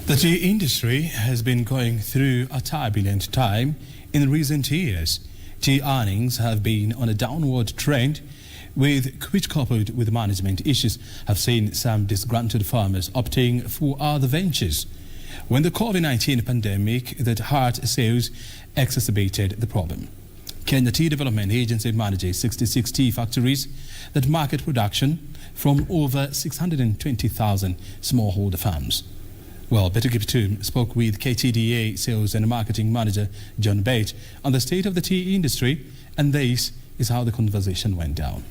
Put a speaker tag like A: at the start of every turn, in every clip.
A: The tea industry has been going through a turbulent time in recent years. Tea earnings have been on a downward trend, which coupled with management issues have seen some disgruntled farmers opting for other ventures. When the COVID-19 pandemic that hurt sales exacerbated the problem. Kenya Tea Development Agency manages 66 tea factories that market production from over 620,000 smallholder farms. Well, Bett spoke with KTDA Sales and Marketing Manager John Bett on the state of the tea industry, and this is how the conversation went down.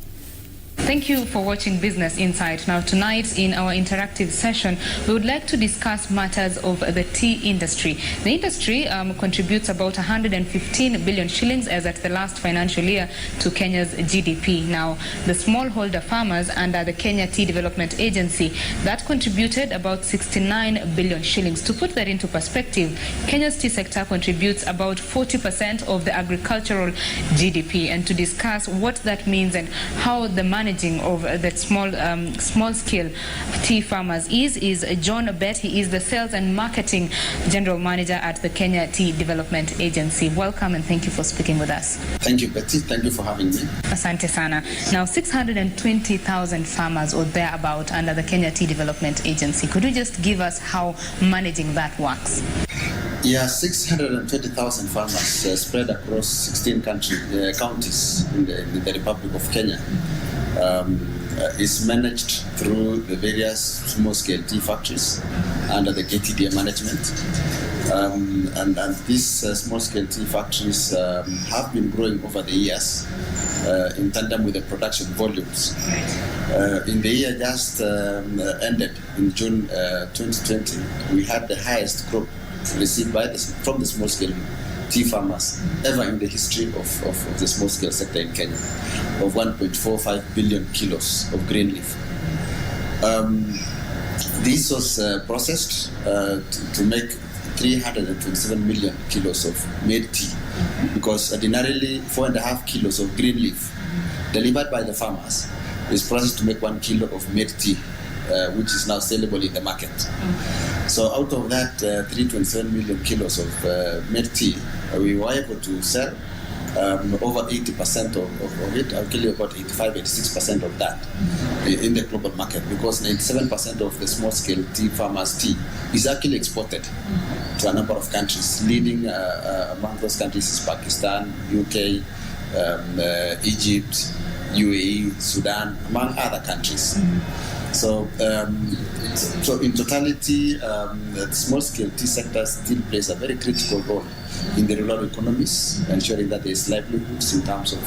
B: Thank you for watching Business Insight. Now tonight in our interactive session, we would like to discuss matters of the tea industry. The industry contributes about 115 billion shillings as at the last financial year to Kenya's GDP. Now, the smallholder farmers under the Kenya Tea Development Agency, that contributed about 69 billion shillings. To put that into perspective, Kenya's tea sector contributes about 40% of the agricultural GDP. And to discuss what that means and how the managing of the small-scale tea farmers is John Bett. He is the Sales and Marketing General Manager at the Kenya Tea Development Agency. Welcome and thank you for speaking with us.
C: Thank you, Betty. Thank you for having me.
B: Asante sana. Now, 620,000 farmers or thereabout under the Kenya Tea Development Agency. Could you just give us how managing that works?
C: Yeah, 620,000 farmers spread across 16 counties in the Republic of Kenya. Is managed through the various small-scale tea factories under the KTDA management. And these small-scale tea factories have been growing over the years in tandem with the production volumes. In the year just ended, in June 2020, we had the highest crop received from the small-scale tea farmers ever in the history of the small-scale sector in Kenya, of 1.45 billion kilos of green leaf. This was processed to make 327 million kilos of made tea, because ordinarily 4.5 kilos of green leaf delivered by the farmers is processed to make 1 kilo of made tea, which is now sellable in the market. So out of that 327 million kilos of made tea, we were able to sell over 80% of it. I'll tell you about 85-86% of that in the global market, because 97% of the small-scale tea farmers' tea is actually exported to a number of countries. Leading among those countries is Pakistan, UK, Egypt, UAE, Sudan, among other countries. So in totality, the small-scale tea sector still plays a very critical role in the rural economies, ensuring that there is livelihoods in terms of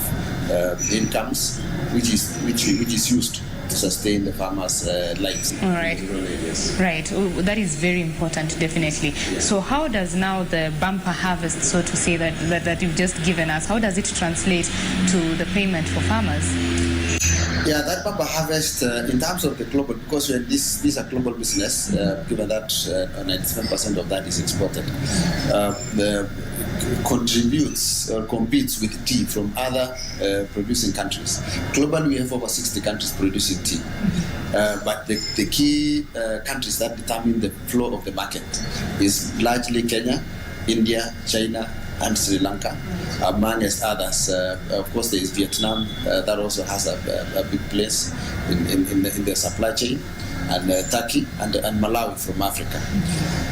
C: incomes, which is used to sustain the farmers' lives.
B: All right.
C: In rural areas.
B: Right. Oh, that is very important, definitely. Yeah. So how does now the bumper harvest, so to say, that you've just given us, how does it translate to the payment for farmers?
C: Yeah, that bumper harvest, in terms of the global, because this is a global business, given that 97% of that is exported, contributes or competes with tea from other producing countries. Globally, we have over 60 countries producing tea. But the key countries that determine the flow of the market is largely Kenya, India, China, and Sri Lanka, amongst others. Of course, there is Vietnam that also has a big place in the supply chain, and Turkey and Malawi from Africa.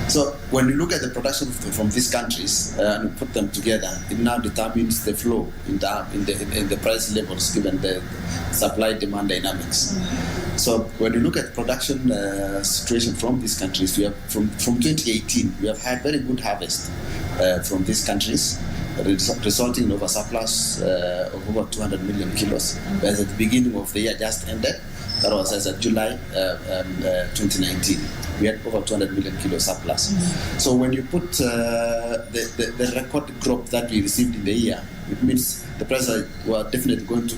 C: So when you look at the production from these countries and put them together, it now determines the flow in the price levels given the supply-demand dynamics. So when you look at production situation from these countries, we have from 2018 we have had very good harvest from these countries, resulting in over surplus of over 200 million kilos. Whereas at the beginning of the year just ended, that was as of July 2019, we had over 200 million kilo surplus. So when you put the record crop that we received in the year, it means the prices were definitely going to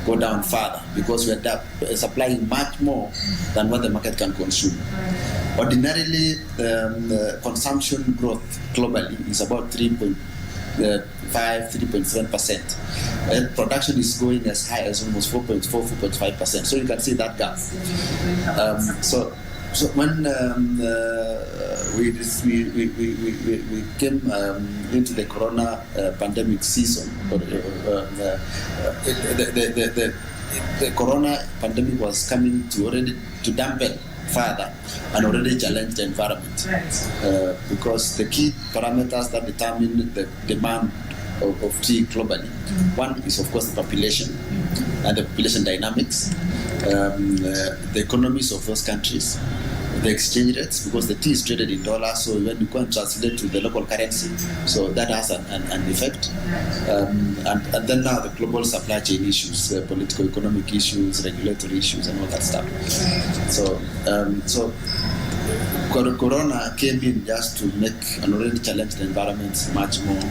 C: go down further, because we are supplying much more than what the market can consume. Ordinarily, consumption growth globally is about 3.7%. Production is going as high as almost 4.5%. So you can see that gap. So when we came into the corona pandemic season. The corona pandemic was coming to dampen further and already challenge the environment, because the key parameters that determine the demand of tea globally, one is of course the population and the population dynamics, the economies of those countries, the exchange rates, because the tea is traded in dollars, so when you go and translate to the local currency, so that has an effect. And then now the global supply chain issues, political economic issues, regulatory issues, and all that stuff. So Corona came in just to make an already challenged environment much more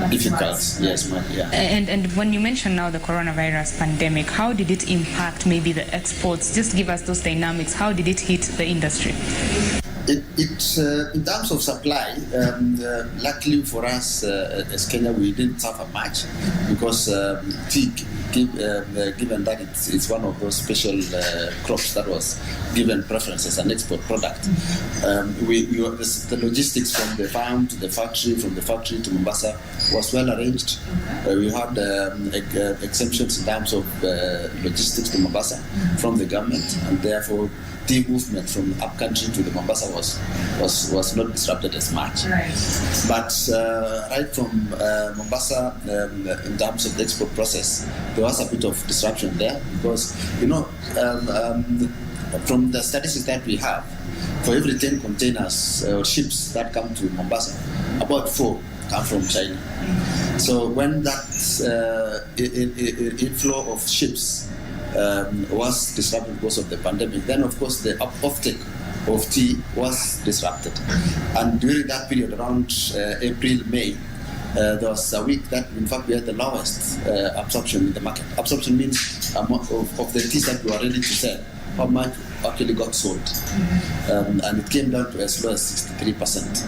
C: difficult. Yes, yeah.
B: And when you mention now the coronavirus pandemic, how did it impact maybe the exports? Just give us those dynamics. How did it hit the industry?
C: In terms of supply, luckily for us as Kenya, we didn't suffer much, because tea, given that it's one of those special crops that was given preference as an export product. The logistics from the farm to the factory, from the factory to Mombasa was well arranged. We had exemptions in terms of logistics to Mombasa from the government, and therefore tea movement from upcountry to the Mombasa was not disrupted as much. Right. But right from Mombasa, in terms of the export process, there was a bit of disruption there, because from the statistics that we have, for every 10 containers or ships that come to Mombasa, about 4 come from China. So when that inflow of ships was disrupted because of the pandemic, then of course the offtake of tea was disrupted. And during that period, around April, May, there was a week that in fact we had the lowest absorption in the market. Absorption means of the teas that we were ready to sell, how much actually got sold. And it came down to as low as 63%.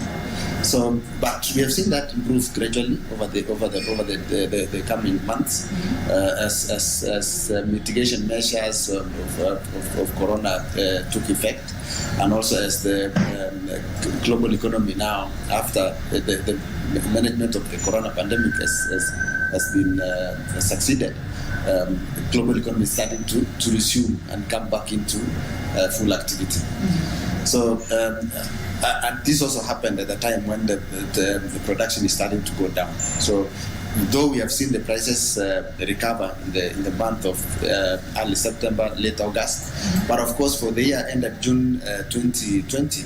C: So, but we have seen that improve gradually over the coming months, as mitigation measures of corona took effect, and also as the global economy now, after the management of the corona pandemic has been succeeded. Global economy is starting to resume and come back into full activity. So and this also happened at the time when the production is starting to go down. So though we have seen the prices recover in the month of early September, late August, but of course for the year ended June 2020,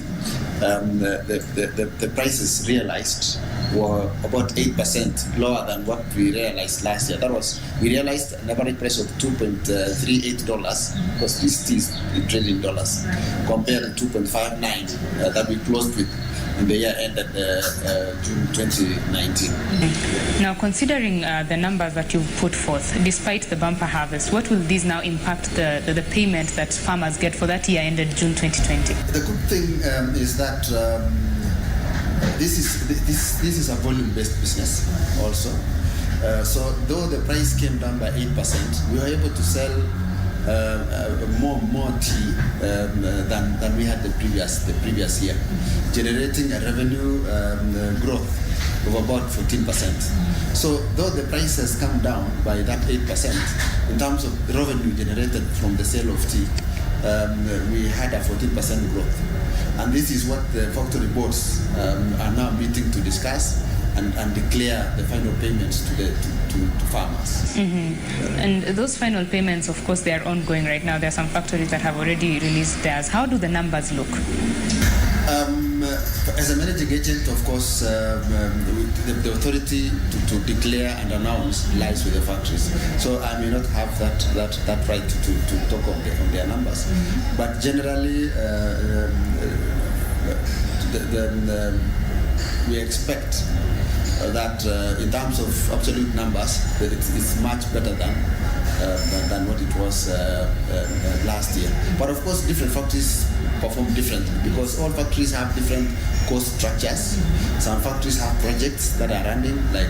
C: the prices realized were about 8% lower than what we realized last year. We realized an average price of $2.38, because this tea is traded in dollars, compared to 2.59 that we closed with in the year ended June 2019.
B: Now, considering the numbers that you put forth, despite the bumper harvest, what will these now impact the payment that farmers get for that year ended June 2020?
C: The good thing is that this is a volume-based business also. So though the price came down by 8%, we were able to sell more tea than we had the previous year, generating a revenue growth of about 14%. So though the price has come down by that 8%, in terms of the revenue generated from the sale of tea, we had a 14% growth. And this is what the factory boards are now meeting to discuss and declare the final payments to farmers.
B: Mm-hmm. And those final payments, of course, they are ongoing right now. There are some factories that have already released theirs. How do the numbers look?
C: As a managing agent, of course, the authority to declare and announce lies with the factories. So I may not have that right to talk on their numbers. Mm-hmm. But generally, we expect that in terms of absolute numbers, that it's much better than what it was last year. But of course, different factories perform differently, because all factories have different cost structures. Some factories have projects that are running, like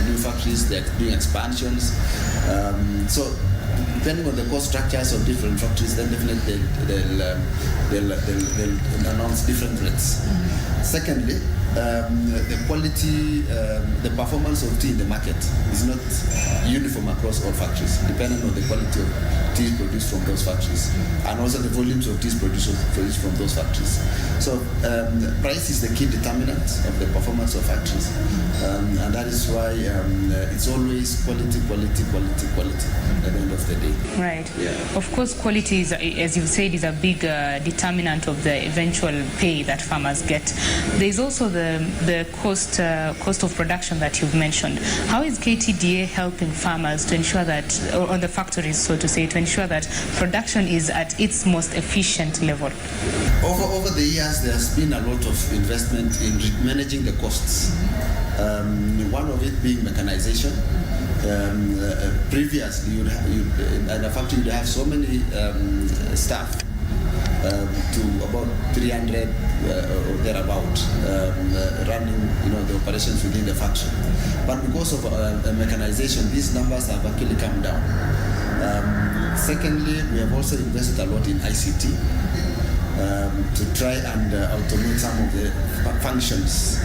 C: new factories, they're doing expansions. So depending on the cost structures of different factories, then definitely they'll announce different rates. Secondly, the quality, the performance of tea in the market is not uniform across all factories, depending on the quality of tea produced from those factories, and also the volumes of tea produced from those factories. So price is the key determinant of the performance of factories, and that is why it's always quality at the end of the day.
B: Right.
C: Yeah.
B: Of course, quality is, as you've said, is a big determinant of the eventual pay that farmers get. There's also the cost of production that you've mentioned. How is KTDA helping farmers to ensure that, or on the factories, so to say, to ensure that production is at its most efficient level?
C: Over the years, there's been a lot of investment in managing the costs. One of it being mechanization. Previously, in a factory, you'd have so many staff, to about 300 or thereabout, running, the operations within the factory. But because of mechanization, these numbers have actually come down. Secondly, we have also invested a lot in ICT to try and automate some of the functions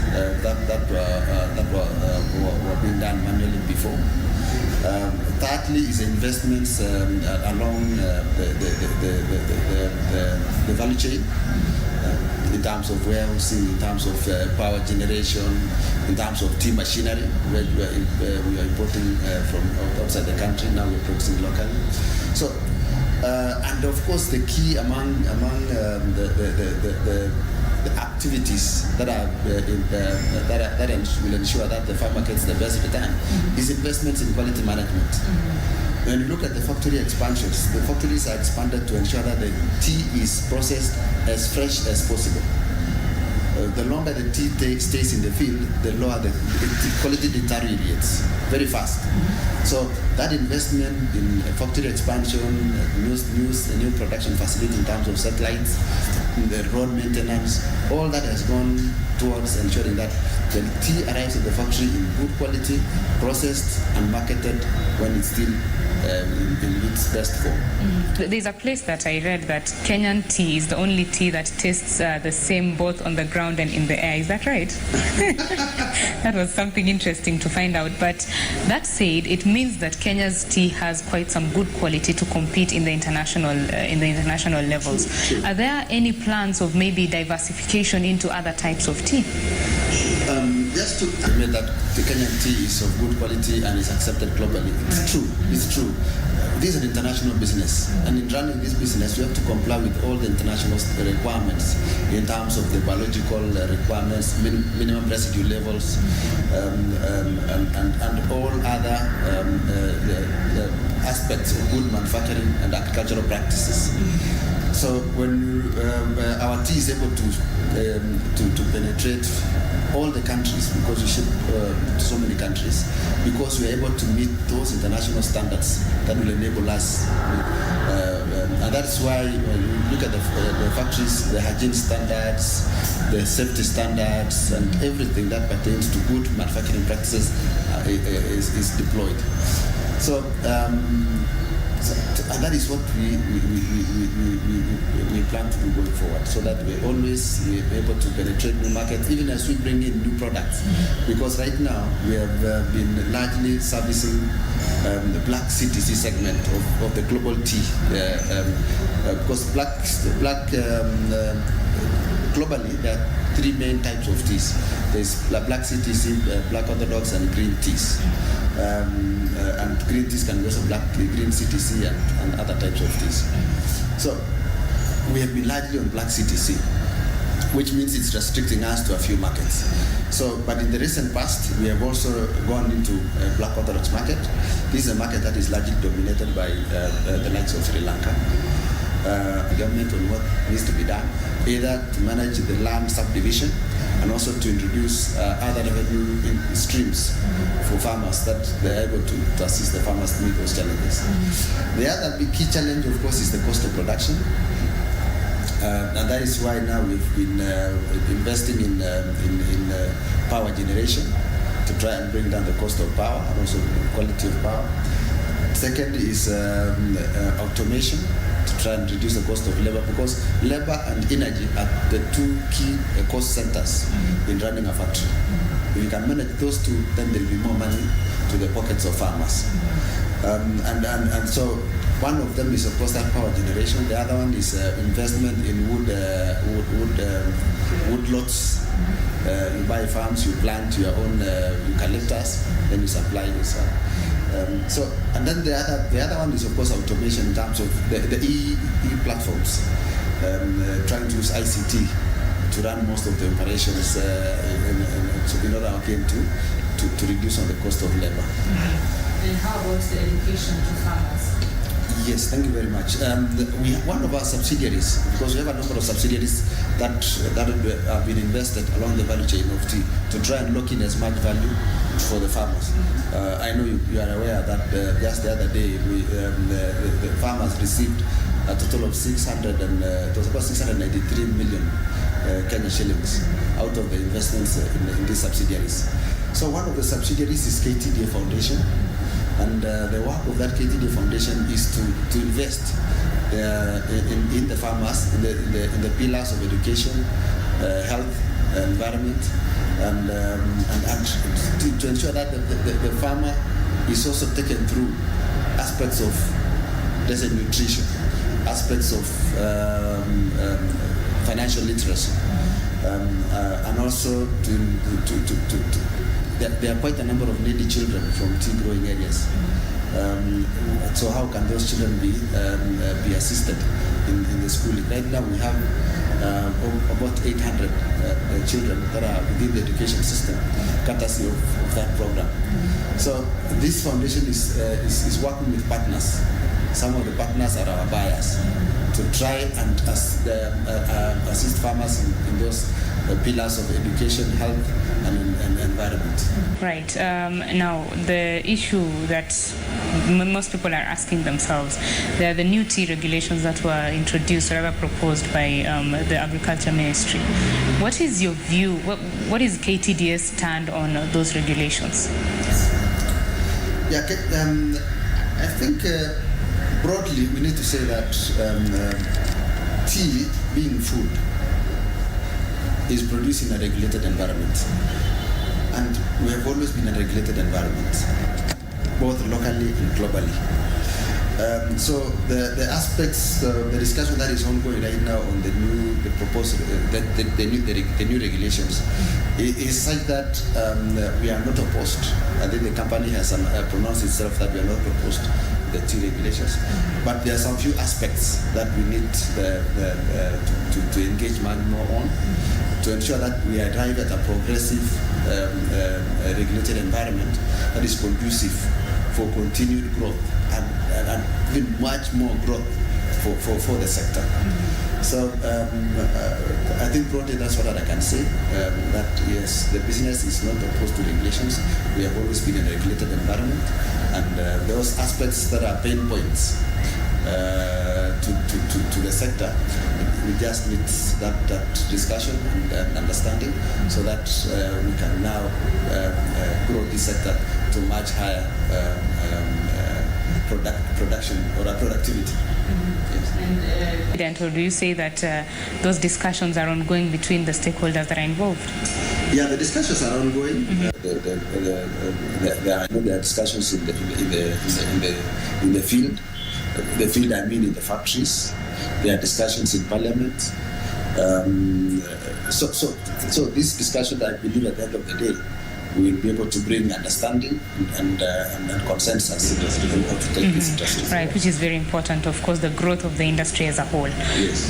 C: that were being done manually before. Thirdly is investments along the value chain, in terms of warehousing, in terms of power generation, in terms of tea machinery, where we are importing from outside the country. Now we're producing locally. So, and of course, the key among the activities that will ensure that the farmer gets the best return is investments in quality management. When you look at the factory expansions, the factories are expanded to ensure that the tea is processed as fresh as possible. The longer the tea stays in the field, the lower the quality deteriorates very fast. So that investment in factory expansion, new production facility in terms of satellites, the road maintenance, all that has gone towards ensuring that the tea arrives at the factory in good quality, processed and marketed when it's still in its best form.
B: There's a place that I read that Kenyan tea is the only tea that tastes the same both on the ground and in the air. Is that right? That was something interesting to find out. But that said, it means that Kenya's tea has quite some good quality to compete in the international levels. Are there any plans of maybe diversification into other types of tea?
C: Just to admit that the Kenyan tea is of good quality and is accepted globally. It's true. It's true. This is an international business, and in running this business, we have to comply with all the international requirements in terms of the biological requirements, minimum residue levels, and all other aspects of good manufacturing and agricultural practices. So when our tea is able to penetrate all the countries, because we ship to so many countries, because we are able to meet those international standards that will enable us. And that's why when you look at the factories, the hygiene standards, the safety standards, and everything that pertains to good manufacturing practices is deployed. So, and that is what we plan to do going forward, so that we're always able to penetrate new markets, even as we bring in new products. Because right now we have been largely servicing the black CTC segment of the global tea, because globally there are three main types of teas. There's black CTC, black orthodox, and green teas. And green teas can be also green CTC and other types of teas. So we have been largely on black CTC, which means it's restricting us to a few markets. So, but in the recent past, we have also gone into a black orthodox market. This is a market that is largely dominated by the likes of Sri Lanka. Government on what needs to be done, either to manage the land subdivision and also to introduce other revenue streams for farmers that they're able to assist the farmers to meet those challenges. The other big key challenge, of course, is the cost of production. And that is why now we've been investing in power generation to try and bring down the cost of power and also the quality of power. Second is automation. to try and reduce the cost of labor, because labor and energy are the two key cost centers in running a factory. If you can manage those two, then there will be more money to the pockets of farmers. And so one of them is, of course, that power generation. The other one is investment in wood lots. You buy farms, you plant your own eucalyptus, then you supply this. And then the other one is, of course, automation in terms of the e-platforms, trying to use ICT to run most of the operations in order again to reduce on the cost of labor.
B: And how about the education to farmers?
C: Yes, thank you very much. One of our subsidiaries, because we have a number of subsidiaries that have been invested along the value chain of tea to try and lock in as much value for the farmers. I know you are aware that just the other day the farmers received a total of 693 million Kenyan shillings out of the investments in these subsidiaries. So one of the subsidiaries is KTDA Foundation. And the work of that KTDA Foundation is to invest in the farmers, in the pillars of education, health, environment, and to ensure that the farmer is also taken through aspects of, let's say, nutrition, aspects of financial literacy, and also there are quite a number of needy children from tea growing areas. So how can those children be assisted in the schooling? Right now we have about 800 children that are within the education system, courtesy of that program. So this foundation is working with partners. Some of the partners are our buyers to try and assist farmers in those pillars of education, health, and environment.
B: Right. Now, the issue that most people are asking themselves, there are the new tea regulations that were introduced or proposed by the Agriculture Ministry. What is your view? What is KTDA's stand on those regulations?
C: Yeah, I think broadly we need to say that tea, being food, is produced in a regulated environment. And we have always been in a regulated environment, both locally and globally. So the aspects, the discussion that is ongoing right now on the new regulations is such that we are not opposed. I think the company has pronounced itself that we are not opposed to the tea regulations, but there are some few aspects that we need to engage more on to ensure that we arrive at a progressive regulated environment that is conducive for continued growth and even much more growth for the sector. So I think broadly that's what I can say, that yes, the business is not opposed to regulations. We have always been in a regulated environment, and those aspects that are pain points to the sector, we just need that discussion and understanding so that we can now grow this sector to much higher production or productivity.
B: Yes. And do you say that those discussions are ongoing between the stakeholders that are involved?
C: Yeah, the discussions are ongoing. There are discussions in the field. The field, I mean, in the factories. There are discussions in Parliament. So this discussion, I believe, at the end of the day, we will be able to bring understanding and consensus in how to take this industry.
B: Right, which is very important, of course, the growth of the industry as a whole.
C: Yes.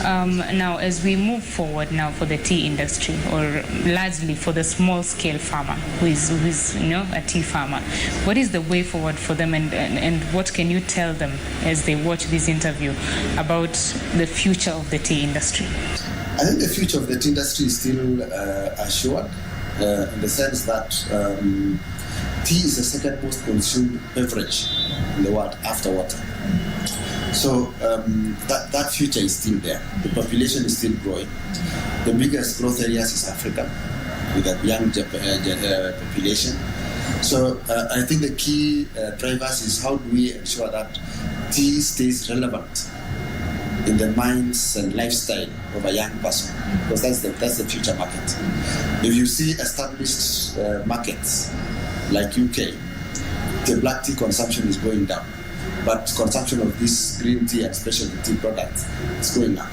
B: Now, as we move forward now for the tea industry, or largely for the small-scale farmer who is a tea farmer, what is the way forward for them, and what can you tell them as they watch this interview about the future of the tea industry?
C: I think the future of the tea industry is still assured. In the sense that tea is the second most consumed beverage in the world after water. So that future is still there. The population is still growing. The biggest growth areas is Africa, with a young population. So I think the key drivers is how do we ensure that tea stays relevant in the minds and lifestyle of a young person, because that's the future market. If you see established markets like UK, the black tea consumption is going down, but consumption of this green tea and specialty tea products is going up.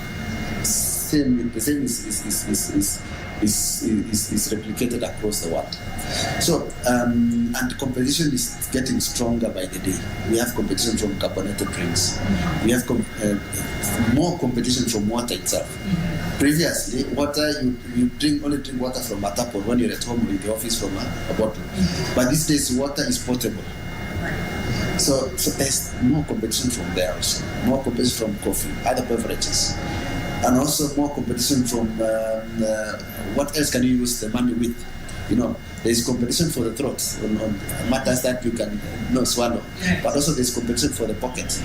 C: The same is replicated across the world. So, and competition is getting stronger by the day. We have competition from carbonated drinks. We have more competition from water itself. Previously, water, you only drink water from a tap, or when you're at home or in the office from a bottle. But these days, water is portable. So there's more competition from there also. More competition from coffee, other beverages. And also more competition from what else can you use the money with? There's competition for the throat on matters that you can swallow, but also there's competition for the pocket.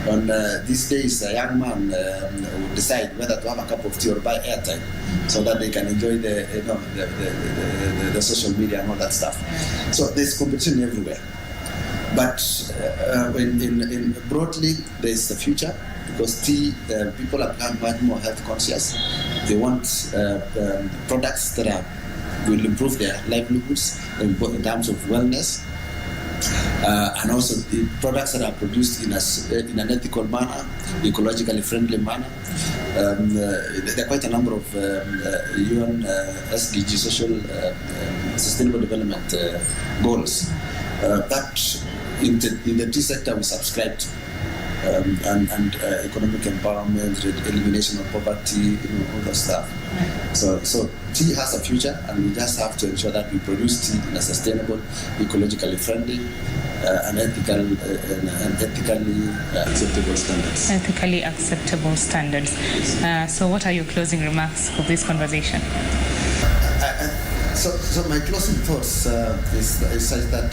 C: On these days, a young man will decide whether to have a cup of tea or buy airtime, so that they can enjoy the social media and all that stuff. So there's competition everywhere. But in broadly, there's the future. Because tea, people are much more health conscious. They want products that will improve their livelihoods in terms of wellness, and also the products that are produced in an ethical manner, ecologically friendly manner. There are quite a number of UN SDG, social sustainable development goals that in the tea sector we subscribe to. And economic empowerment, elimination of poverty, all that stuff. So tea has a future, and we just have to ensure that we produce tea in a sustainable, ecologically friendly, and ethically acceptable standards.
B: Ethically acceptable standards. So what are your closing remarks for this conversation?
C: So my closing thoughts is such that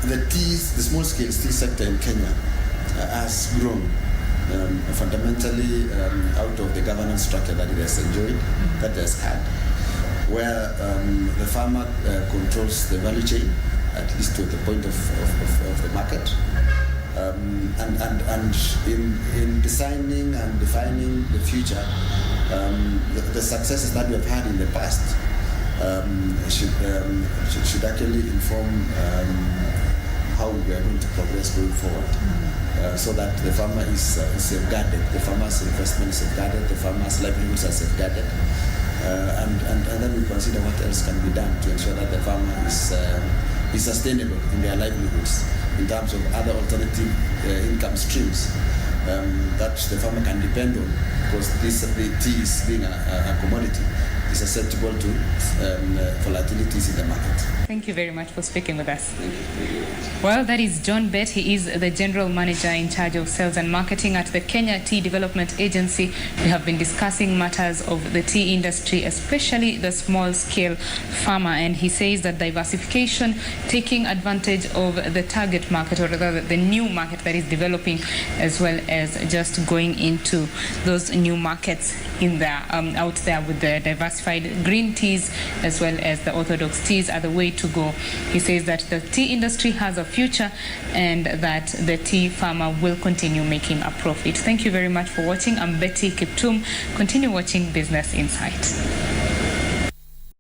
C: the small-scale tea sector in Kenya has grown fundamentally out of the governance structure that it has enjoyed, that it has had, where the farmer controls the value chain, at least to the point of the market. And in designing and defining the future, the successes that we have had in the past should actually inform how we are going to progress going forward, so that the farmer is safeguarded, the farmer's investment is safeguarded, the farmer's livelihoods are safeguarded, and then we consider what else can be done to ensure that the farmer is sustainable in their livelihoods in terms of other alternative income streams that the farmer can depend on, because the tea is being a commodity, is susceptible to volatilities in the market.
B: Thank you very much for speaking with us. Well, that is John Bett. He is the General Manager in charge of sales and marketing at the Kenya Tea Development Agency. We have been discussing matters of the tea industry, especially the small-scale farmer, and he says that diversification, taking advantage of the target market, or rather the new market that is developing, as well as just going into those new markets out there with the diversified green teas as well as the orthodox teas are the way to go. He says that the tea industry has a future and that the tea farmer will continue making a profit. Thank you very much for watching. I'm Betty Kiptum. Continue watching Business Insight.